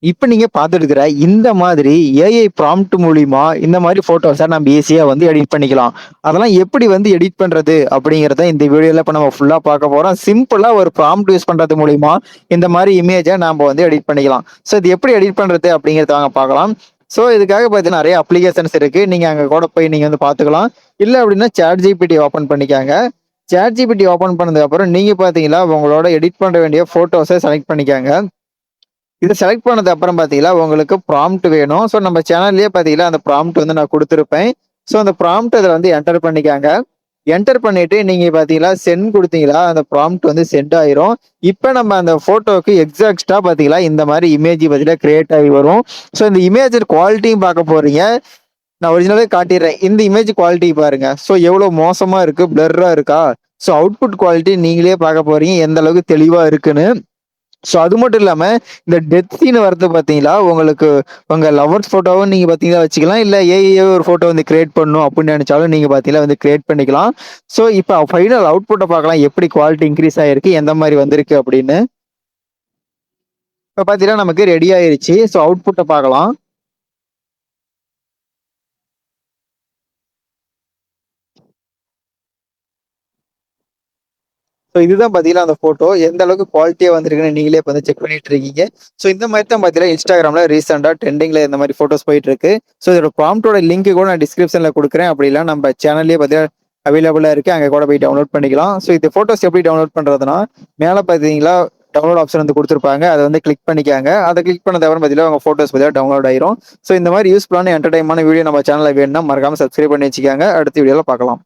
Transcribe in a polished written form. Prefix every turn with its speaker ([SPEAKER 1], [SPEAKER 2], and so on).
[SPEAKER 1] இப்ப நீங்க பார்த்துட்டு இருக்கிற இந்த மாதிரி ஏஐ ப்ராம்ப்ட் மூலியமா இந்த மாதிரி ஃபோட்டோஸ நம்ம ஈஸியா வந்து எடிட் பண்ணிக்கலாம். அதெல்லாம் எப்படி வந்து எடிட் பண்றது அப்படிங்கிறத இந்த வீடியோல இப்ப நம்ம ஃபுல்லா பார்க்க போறோம். சிம்பிளா ஒரு ப்ராம்ப்ட் யூஸ் பண்றது மூலியமா இந்த மாதிரி இமேஜ நாம வந்து எடிட் பண்ணிக்கலாம். ஸோ இது எப்படி எடிட் பண்றது அப்படிங்கிறத வாங்க பார்க்கலாம். ஸோ இதுக்காக பார்த்தீங்கன்னா நெறைய அப்ளிகேஷன்ஸ் இருக்கு. நீங்க அங்க கூட போய் நீங்க வந்து பார்த்துக்கலாம். இல்ல அப்படின்னா ChatGPT ஓப்பன் பண்ணிக்கங்க. ChatGPT ஓப்பன் பண்ணதுக்கு அப்புறம் நீங்க பார்த்தீங்கன்னா உங்களோட எடிட் பண்ண வேண்டிய ஃபோட்டோஸ செலக்ட் பண்ணிக்கங்க. இத செலக்ட் பண்ணது அப்புறம் பார்த்தீங்கன்னா, உங்களுக்கு ப்ராம்ப்ட் வேணும். ஸோ நம்ம சேனல்லயே பார்த்தீங்கன்னா, அந்த ப்ராம்ப்ட் வந்து நான் குடுத்திருப்பேன். ஸோ அந்த ப்ராம்ப்ட் அதுல வந்து என்டர் பண்ணிக்கங்க. என்டர் பண்ணிட்டு நீங்க பார்த்தீங்கன்னா, சென்ட் குடுத்தீங்களா, அந்த ப்ராம்ப்ட் வந்து சென்ட் ஆயிரும். இப்ப நம்ம அந்த ஃபோட்டோக்கு எக்ஸாக்ட்டா பார்த்தீங்கன்னா, இந்த மாரி இமேஜ் பார்த்தீங்கன்னா கிரியேட் ஆகி வரும். ஸோ இந்த இமேஜ் குவாலிட்டியும் பார்க்க போறீங்க. நான் ஒரிஜினலே காட்டிர்றேன். இந்த இமேஜ் குவாலிட்டி பாருங்க. ஸோ எவ்வளோ மோசமா இருக்கு, பிளர்ரா இருக்கா? ஸோ அவுட்புட் குவாலிட்டி நீங்களே பார்க்க போறீங்க. எந்த அளவுக்கு தெளிவா இருக்குன்னு. ஸோ அது மட்டும் இல்லாம, இந்த டெத் சீன் வரது பார்த்தீங்களா, உங்களுக்கு உங்க லவர்ஸ் ஃபோட்டோவும் நீங்க பார்த்தீங்கன்னா வச்சுக்கலாம். இல்ல ஏஐயே ஒரு ஃபோட்டோ வந்து கிரியேட் பண்ணணும் அப்படின்னு நெனைச்சாலும் நீங்க பார்த்தீங்கன்னா வந்து கிரியேட் பண்ணிக்கலாம். ஸோ இப்ப ஃபைனல் அவுட்புட்ட பார்க்கலாம். எப்படி குவாலிட்டி இன்கிரீஸ் ஆயிருக்கு, எந்த மாரி வந்திருக்கு அப்படின்னு. இப்ப பார்த்தீங்கன்னா நமக்கு ரெடி ஆயிருச்சு. ஸோ அவுட்புட்ட பார்க்கலாம். ஸோ இதுதான் பார்த்தீங்கன்னா அந்த ஃபோட்டோ. எந்த அளவுக்கு குவாலிட்டியா வந்திருக்குன்னு நீங்களே இப்ப வந்து செக் பண்ணிட்டு இருக்கீங்க. ஸோ இந்த மாரி தான் பார்த்தீங்கன்னா Instagramல ரீசென்ட்டா ட்ரெண்டிங்ல இந்த மாரி ஃபோட்டோஸ் போயிட்டு இருக்கு. ஸோ இதோட ப்ராம்ப்ட்டோட லிங்க் கூட நான் டிஸ்கிரிப்ஷன்ல குடுக்குறேன். அப்படி இல்ல நம்ம சேனல்லயே பார்த்தீங்கன்னா அவைலபிளா இருக்கு. அங்க கூட போய் டவுன்லோட் பண்ணிக்கலாம். ஸோ இந்த ஃபோட்டோஸ் எப்படி டவுன்லோட் பண்றதுன்னா, மேல பார்த்தீங்களா டவுன்லோட் ஆப்ஷன் வந்து குடுத்துருப்பாங்க. அத வந்து கிளிக் பண்ணிக்கங்க. அத கிளிக் பண்ணது அப்புறம் பார்த்தீங்கன்னா உங்க ஃபோட்டோஸ் பார்த்தீங்கன்னா டவுன்லோட் ஆயிரும். ஸோ இந்த மாரி யூஸ்ஃபுல்லான என்டர்டெயின்மென்ட்டான வீடியோ நம்ம சேனல்ல வேணும்னா மறக்காம சப்ஸ்கிரைப் பண்ணி வச்சுக்கங்க. அடுத்த வீடியோல பார்க்கலாம்.